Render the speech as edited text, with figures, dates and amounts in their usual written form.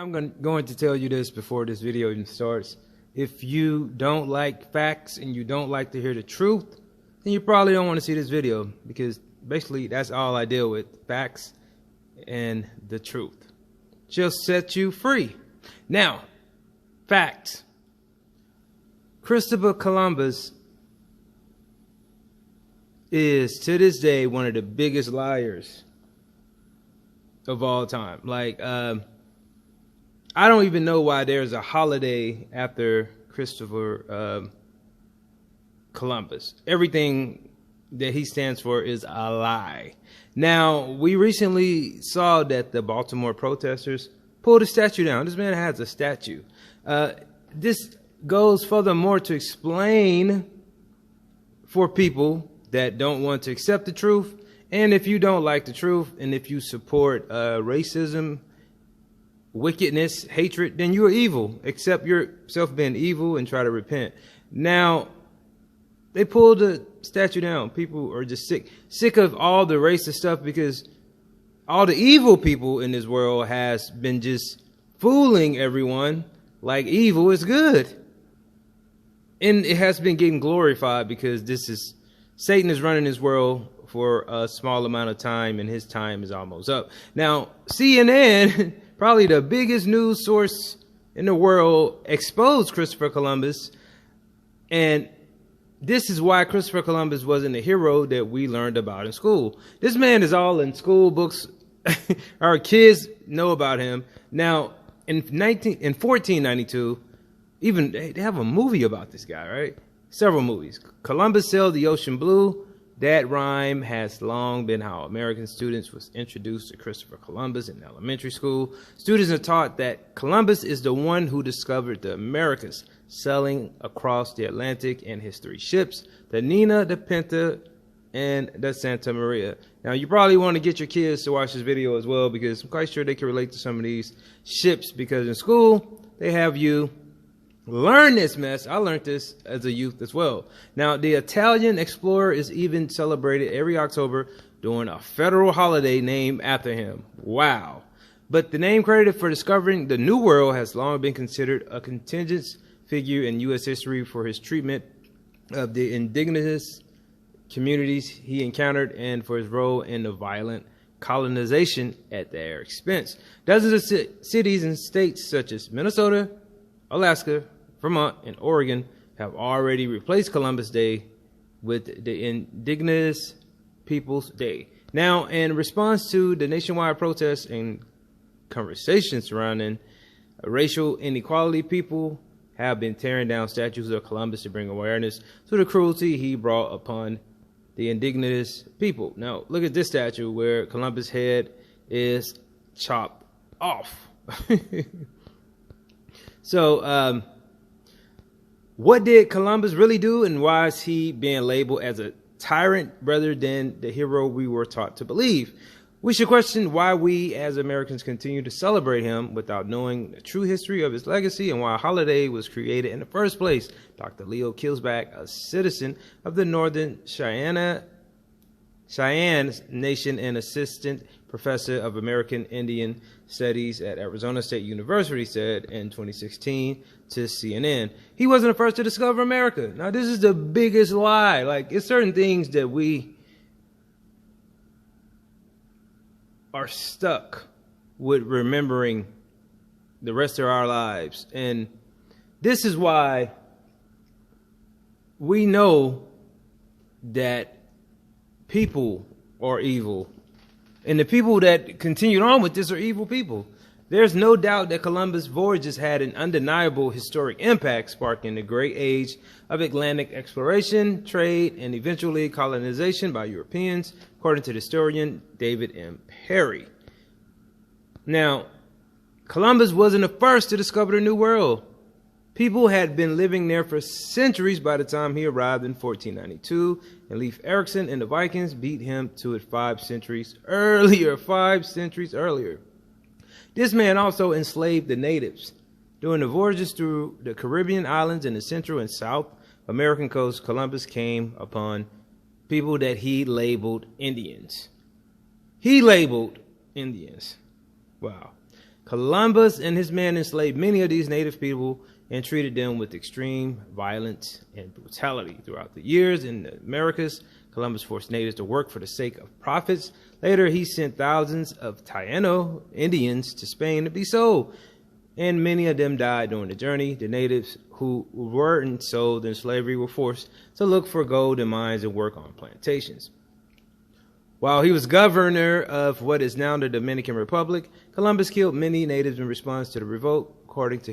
I'm going to tell you this before this video even starts. If you don't like facts and you don't like to hear the truth, then you probably don't want to see this video, because basically that's all I deal with, facts and the truth. She'll set you free. Now, facts. Christopher Columbus is, to this day, one of the biggest liars of all time. Like, I don't even know why there's a holiday after Christopher Columbus. Everything that he stands for is a lie. Now, we recently saw that the Baltimore protesters pulled a statue down. This man has a statue. This goes furthermore to explain for people that don't want to accept the truth, and if you don't like the truth, and if you support racism, wickedness, hatred, then you are evil. Accept yourself being evil and try to repent. Now, they pulled the statue down. People are just sick of all the racist stuff, because all the evil people in this world has been just fooling everyone like evil is good. And it has been getting glorified, because Satan is running this world for a small amount of time, and his time is almost up. Now, CNN, probably the biggest news source in the world, exposed Christopher Columbus. And this is why Christopher Columbus wasn't a hero that we learned about in school. This man is all in school books. Our kids know about him. Now, in 1492, even they have a movie about this guy, right? Several movies. Columbus sailed the ocean blue. That rhyme has long been how American students was introduced to Christopher Columbus in elementary school. Students are taught that Columbus is the one who discovered the Americas, sailing across the Atlantic in his 3 ships, the Nina, the Pinta, and the Santa Maria. Now, you probably want to get your kids to watch this video as well, because I'm quite sure they can relate to some of these ships, because in school, they have you learn this mess. I learned this as a youth as well. Now, the Italian explorer is even celebrated every October during a federal holiday named after him. Wow. But the name credited for discovering the New World has long been considered a contentious figure in U.S. history for his treatment of the indigenous communities he encountered, and for his role in the violent colonization at their expense. Dozens of cities and states such as Minnesota, Alaska, Vermont, and Oregon have already replaced Columbus Day with the Indigenous Peoples Day. Now, in response to the nationwide protests and conversations surrounding racial inequality, people have been tearing down statues of Columbus to bring awareness to the cruelty he brought upon the indigenous people. Now, look at this statue where Columbus' head is chopped off. So, what did Columbus really do, and why is he being labeled as a tyrant rather than the hero we were taught to believe? We should question why we as Americans continue to celebrate him without knowing the true history of his legacy and why a holiday was created in the first place. Dr. Leo Kilsback, a citizen of the Northern Cheyenne Nation and assistant professor of American Indian Studies at Arizona State University, said in 2016 to CNN, he wasn't the first to discover America. Now, this is the biggest lie. Like, it's certain things that we are stuck with remembering the rest of our lives. And this is why we know that people are evil. And the people that continued on with this are evil people. There's no doubt that Columbus' voyages had an undeniable historic impact, sparking the great age of Atlantic exploration, trade, and eventually colonization by Europeans, according to the historian David M. Perry. Now, Columbus wasn't the first to discover the New World. People had been living there for centuries by the time he arrived in 1492, and Leif Erikson and the Vikings beat him to it 5 centuries earlier. This man also enslaved the natives. During the voyages through the Caribbean islands and the Central and South American coast, Columbus came upon people that he labeled Indians. He labeled Indians. Wow. Columbus and his men enslaved many of these native people and treated them with extreme violence and brutality. Throughout the years in the Americas, Columbus forced natives to work for the sake of profits. Later, he sent thousands of Taino Indians to Spain to be sold, and many of them died during the journey. The natives who weren't sold in slavery were forced to look for gold in mines and work on plantations. While he was governor of what is now the Dominican Republic, Columbus killed many natives in response to the revolt. According to